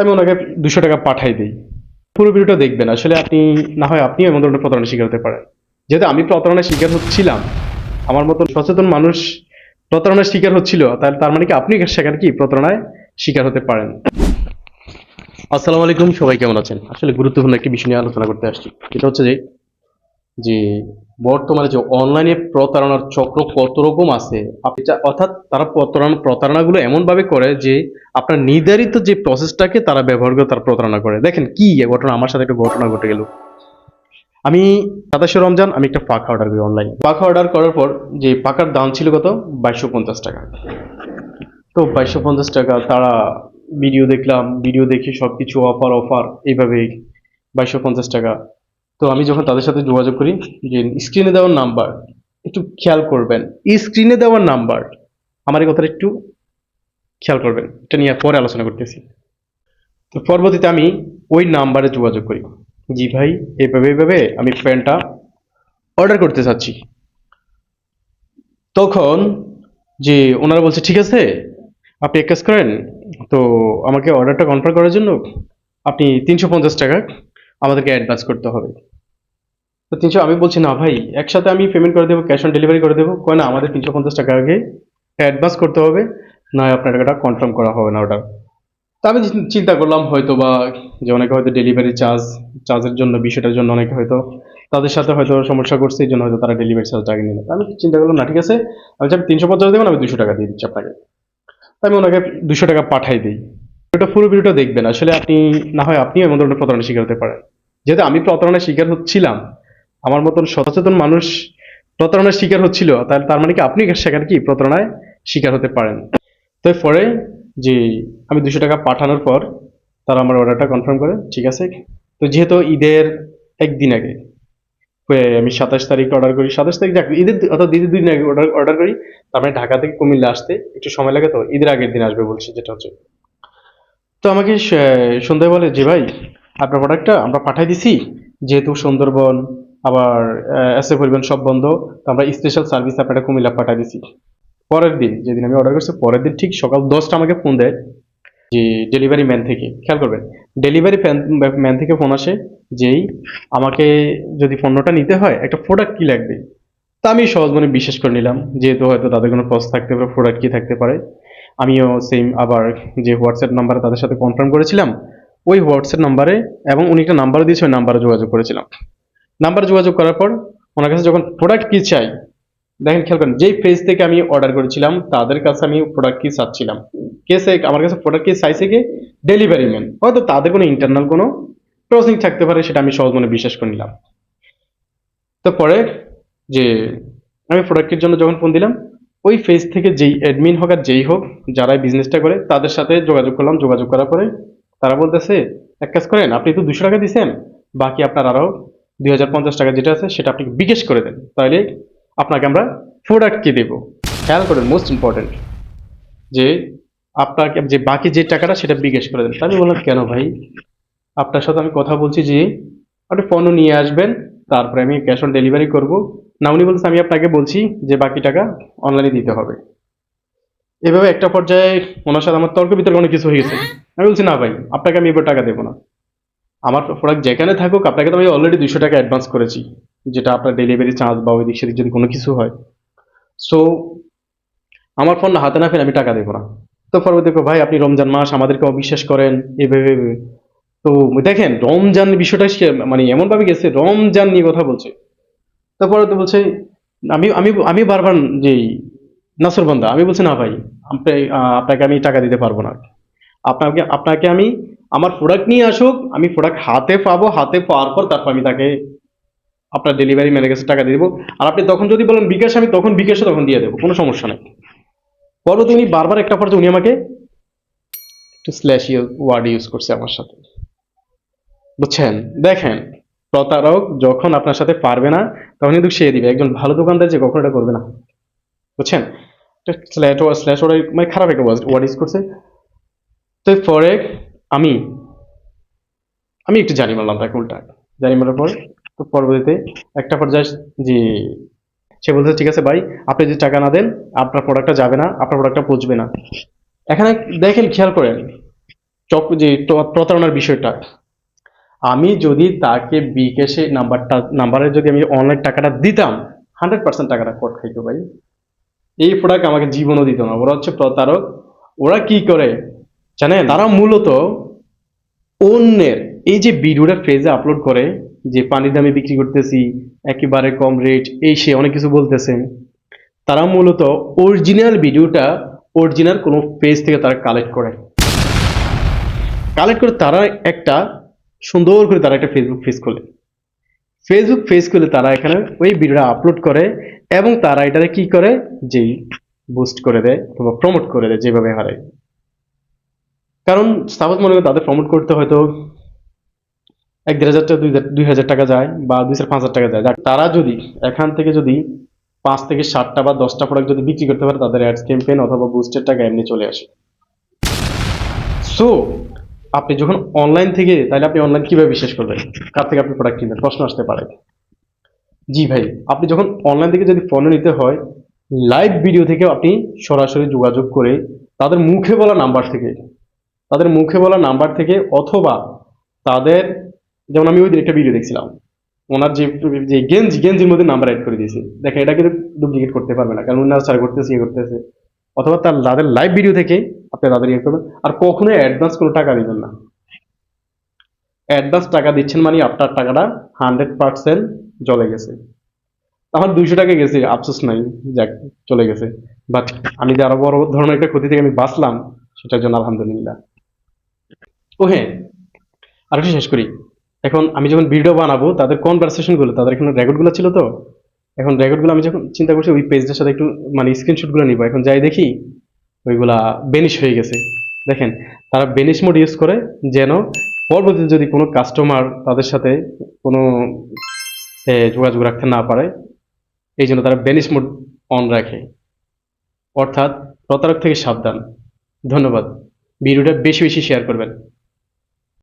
আমি ওনাকে 200 টাকা পাঠাই দিই। পুরো ভিডিওটা দেখবেন, আসলে আপনি না হয় আপনিও এমন ধরনের প্রতারণার শিকার হতে পারেন। যেহেতু আমি প্রতারণার শিকার হচ্ছিলাম, আমার মতন সচেতন মানুষ প্রতারণার শিকার হচ্ছিল, তার মানে কি আপনি সেখানে কি প্রতারণায় শিকার হতে পারেন। আসসালামু আলাইকুম, সবাই কেমন আছেন? আসলে গুরুত্বপূর্ণ একটি বিষয় নিয়ে আলোচনা করতে আসছি। এটা হচ্ছে যে যে বর্তমানে যে অনলাইনে প্রতারণার চক্র কত রকম আছে, আপনি অর্থাৎ তারা প্রতারণাগুলো এমন ভাবে করে যে আপনার নির্ধারিত যে প্রসেসটাকে তারা ব্যবহার করে তারা প্রতারণা করে। দেখেন কি ঘটনা, আমার সাথে একটা ঘটনা ঘটে গেল। আমি 27 রমজান আমি একটা পাখা অর্ডার করি অনলাইনে। পাখা অর্ডার করার পর যে পাখার দাম ছিল কত, 2250 টাকা। তো 2250 টাকা তারা ভিডিও দেখলাম, ভিডিও দেখে সবকিছু অফার অফার এইভাবে 2250 টাকা। তো আমি যখন তাদের সাথে যোগাযোগ করি, যে স্ক্রিনে দেওয়ার নাম্বার একটু খেয়াল করবেন, স্ক্রিনে দেওয়ার নাম্বার, আমার এই কথাটা একটু খেয়াল করবেন, এটা নিয়ে পরে আলোচনা করতেছি। তো পরবর্তীতে আমি ওই নাম্বারে যোগাযোগ করি, জি ভাই এইভাবে এইভাবে আমি প্যান্টটা অর্ডার করতে চাচ্ছি। তখন যে ওনারা বলছে ঠিক আছে, আপনি এক কাজ করেন, তো আমাকে অর্ডারটা কনফার্ম করার জন্য আপনি 350 টাকা আমাদেরকে অ্যাডভান্স করতে হবে। তো 300, আমি বলছি না ভাই, একসাথে আমি পেমেন্ট করে দেবো, ক্যাশ অন ডেলিভারি করে দেবো। কয় না, আমাদের 350 টাকা আগে অ্যাডভান্স করতে হবে, নয় আপনার টাকাটা কনফার্ম করা হবে না অর্ডার। তো আমি চিন্তা করলাম হয়তো বা, যে অনেকে হয়তো ডেলিভারি চার্জের জন্য, বিষয়টার জন্য অনেকে হয়তো তাদের সাথে হয়তো সমস্যা করছে, এই জন্য হয়তো তারা ডেলিভারি চার্জ আগে নিল। আমি চিন্তা করলাম না ঠিক আছে, আমি যদি 350 দেবেন আমি 200 টাকা দিয়ে দিচ্ছি আপনাকে। তো আমি ওনাকে 200 টাকা পাঠাই দিই। ওটা পুরো ভিডিওটা দেখবেন, আসলে আপনি না হয় আপনিও এমন ধরনের প্রতারণার শিকার হতে পারেন। যেহেতু আমি প্রতারণার শিকার হচ্ছিলাম, আমার মতন সচেতন মানুষ প্রতারণার শিকার হচ্ছিল, তার মানে কি আপনি সেখানে কি প্রতারণায় শিকার হতে পারেন। তো পরে যে আমি 200 টাকা পাঠানোর পর তারা আমার অর্ডারটা কনফার্ম করে, ঠিক আছে। তো যেহেতু ঈদের একদিন আগে, আমি 27 তারিখ অর্ডার করি, 27 তারিখ যাক, ঈদের অর্থাৎ ঈদের 2 দিন আগে অর্ডার অর্ডার করি। তার মানে ঢাকা থেকে কুমিল্লা আসতে একটু সময় লাগে, তো ঈদের আগের দিন আসবে বলছি, যেটা হচ্ছে। তো আমাকে সন্ধ্যায় বলে যে ভাই, আপনার প্রোডাক্টটা আমরা পাঠাই দিছি, যেহেতু সুন্দরবন আবার এসএ পরিবহন সব বন্ধ, তো আমরা স্পেশাল সার্ভিস আপনারা কুমিল্লা পাঠাই দিছি। পরের দিন যেদিন আমি অর্ডার করছি, পরের দিন ঠিক সকাল 10টা আমাকে ফোন দেয়, যে ডেলিভারি ম্যান থেকে, খেয়াল করবেন, ডেলিভারি ম্যান থেকে ফোন আসে, যেই আমাকে যদি পণ্যটা নিতে হয় একটা প্রোডাক্ট কি লাগবে। তা আমি সহজ মনে বিশ্বাস করে নিলাম, যেহেতু হয়তো তাদের কোনো প্রসেস থাকতে পারে, প্রোডাক্ট কি থাকতে পারে। আমিও সেম আবার যে হোয়াটসঅ্যাপ নাম্বারে তাদের সাথে কনফার্ম করেছিলাম, ওই হোয়াটসঅ্যাপ নাম্বারে, এবং উনি একটা নাম্বারও দিয়েছে, ওই নাম্বারে যোগাযোগ করেছিলাম। নাম্বারে যোগাযোগ করার পর ওনার কাছে যখন প্রোডাক্ট কি চাই, দেখেন খেয়াল করেন, যেই পেজ থেকে আমি অর্ডার করেছিলাম তাদের কাছে আমি প্রোডাক্ট কি চাচ্ছিলাম, আমার কাছে প্রোডাক্ট কি চাইছে কি, ডেলিভারি ম্যান, হয়তো তাদের কোনো ইন্টারনাল কোনো প্রসেসিং থাকতে পারে, সেটা আমি সহজ মনে বিশ্বাস করে নিলাম। তো পরে যে আমি প্রোডাক্টের জন্য যখন ফোন দিলাম, ওই পেজ থেকে যেই অ্যাডমিন হোক আর যেই হোক, যারা বিজনেসটা করে তাদের সাথে যোগাযোগ করলাম। যোগাযোগ করার পরে তারা বলতেছে, এক কাজ করেন, আপনি তো 200 টাকা দিচ্ছেন, বাকি আপনার আরো 2050 টাকা যেটা আছে সেটা আপনি বিকাশ করে দেন, তাহলে আপনাকে আমরা প্রোডাক্ট কি দেবো। খেয়াল করেন, মোস্ট ইম্পর্টেন্ট, যে আপনাকে যে বাকি যে টাকাটা সেটা বিকাশ করে দেন। তা আমি বললাম কেন ভাই, আপনার সাথে আমি কথা বলছি যে আপনি পণ্য নিয়ে আসবেন, তারপরে আমি ক্যাশ অন ডেলিভারি করব। না, উনি বলছে আমি আপনাকে বলছি যে বাকি টাকা অনলাইনে দিতে হবে। এভাবে একটা পর্যায়ে ওনার সাথে আমার তর্ক বিতর্ক অনেক কিছু হয়ে গেছে। আমি বলছি না ভাই, আপনাকে আমি এবার টাকা দেবো না। আমার প্রোডাক্ট যেখানে থাকুক, আপনাকে তো আমি অলরেডি 200 টাকা অ্যাডভান্স করেছি, যেটা আপনার ডেলিভারি চার্জ বা ওই দিক সেদিক যদি কোনো কিছু হয়। সো আমার ফোন হাতে না ফেলে আমি টাকা দেবো না। তো পরবর্তী দেখো ভাই, আপনি রমজান মাস আমাদেরকে অবিশ্বাস করেন এভাবে এভাবে। তো দেখেন রমজান বিষয়টা মানে এমন ভাবে গেছে, রমজান নিয়ে কথা বলছে। তারপরে তো বলছে, আমি আমি আমি বারবার যে নাসর বান্দা, আমি বলছি না ভাই, আপনাকে আমি টাকা দিতে পারবো না। আপনাকে আপনাকে আমি আমার প্রোডাক্ট নিয়ে আসুক, আমি প্রোডাক্ট হাতে পাবো, হাতে পাওয়ার পর তারপর আমি তাকে আপনার ডেলিভারি ম্যানের কাছে টাকা দিয়ে দেবো। আর আপনি তখন যদি বলেন বিকাশ, আমি তখন বিকাশে তখন দিয়ে দেবো, কোনো সমস্যা নেই। পরবর্তী উনি বারবার একটা পর্যায়ে উনি আমাকে একটু স্ল্যাশ ওয়ার্ড ইউজ করছে আমার সাথে, বুঝছেন। দেখেন, প্রতারক যখন আপনার সাথে পারবে না তখন কিন্তু সে দিবে। একজন ভালো দোকানদার যে কখনো এটা করবে না, বুঝছেন। স্ল্যাশ ওয়ার্ড মানে খারাপ একটা ওয়ার্ড ইউজ করছে। তো পরে আমি আমি একটু জানি মারলাম তাকে উল্টা, জানি মারার পর তো পরবর্তীতে একটা পর্যায়ে যে সে বলছে ঠিক আছে ভাই, আপনি যদি টাকা না দেন আপনার প্রোডাক্টটা যাবে না, আপনার প্রোডাক্টটা পৌঁছবে না। এখানে দেখেন খেয়াল করেন, যে প্রতারণার বিষয়টা, আমি যদি তাকে বিকাশে নাম্বারে যদি আমি অনলাইন টাকাটা দিতাম, 100% টাকাটা কট খাইতো ভাই। এই প্রোডাক্ট আমাকে জীবনও দিত না। ওরা হচ্ছে প্রতারক। ওরা কি করে জানেন? তারা মূলত অন্যের এই যে ভিডিওটা ফেজে আপলোড করে, যে পানির দামে বিক্রি করতেছি, একেবারে কম রেট, এই সে অনেক কিছু বলতেছেন। তারা মূলত অরিজিনাল ভিডিওটা অরিজিনাল কোনো পেজ থেকে তারা কালেক্ট করে তারা একটা সুন্দর করে তারা একটা ফেসবুক পেজ খুলে তারা এখানে ওই ভিডিওটা আপলোড করে, এবং তারা এটাকে কি করে, যে বুস্ট করে দেয় অথবা প্রমোট করে দেয় যেভাবে হারে। কারণ সাপোজ মনে করেন তাদের প্রমোট করতে হয়তো 1-1,500 টাকা, 2,000 টাকা যায়, বা 2,000-5,000 টাকা যায়। তারা যদি এখান থেকে যদি 5 থেকে 7টা বা 10টা প্রোডাক্ট যদি বিক্রি করতে পারে, তাদের অ্যাডস ক্যাম্পেইন অথবা বুস্টের টাকা এমনি চলে আসে। সো আপনি যখন অনলাইন থেকে, তাহলে আপনি অনলাইন কিভাবে বিশ্বাস করবেন? কার থেকে আপনি প্রোডাক্ট কিনবেন? প্রশ্ন আসতে পারে। জি ভাই, আপনি যখন অনলাইন থেকে যদি পণ্য নিতে হয়, লাইভ ভিডিও থেকে আপনি সরাসরি যোগাযোগ করে তাদের মুখে বলা নাম্বার থেকে অথবা তাদের, যেমন আমি ওই দিন একটা ভিডিও দেখছিলাম, ওনার যে যে গেঞ্জির মধ্যে নাম্বার অ্যাড করে দিয়েছে। দেখেন, এটা কিন্তু ডুপ্লিকেট করতে পারবে না, কারণ উনি নার্সার করতেছে, ইয়ে করতেছে। অথবা তাদের লাইভ ভিডিও থেকে আপনি তাদের ইয়ে করবেন। আর কখনোই অ্যাডভান্স কোনো টাকা দিবেন না। অ্যাডভান্স টাকা দিচ্ছেন মানে আপনার টাকাটা 100% চলে গেছে। আমার 200 টাকা গেছে, আফসোস নাই, যাক, চলে গেছে। বাট আমি যে আরো বড় ধরনের একটা ক্ষতি থেকে আমি বাঁচলাম, সেটার জন্য আলহামদুলিল্লাহ। ও হ্যাঁ, আরেকটু শেষ করি। এখন আমি যখন ভিডিও বানাবো, তাদের কনভারসেশন গুলো, তাদের এখানে রেকর্ড গুলো ছিল তো, এখন রেকর্ড গুলো আমি যখন চিন্তা করছি ওই পেজটার সাথে একটু মানে স্ক্রিনশট গুলো নিবো, এখন যাই দেখি ওইগুলা বেনিশ হয়ে গেছে। দেখেন, তারা বেনিশ মোড ইউজ করে, যেন পরবর্তীতে যদি কোনো কাস্টমার তাদের সাথে কোনো যোগাযোগ রাখতে না পারে, এই জন্য তারা বেনিশ মোড অন রাখে। অর্থাৎ প্রতারক থেকে সাবধান। ধন্যবাদ। ভিডিওটা বেশি বেশি শেয়ার করবেন।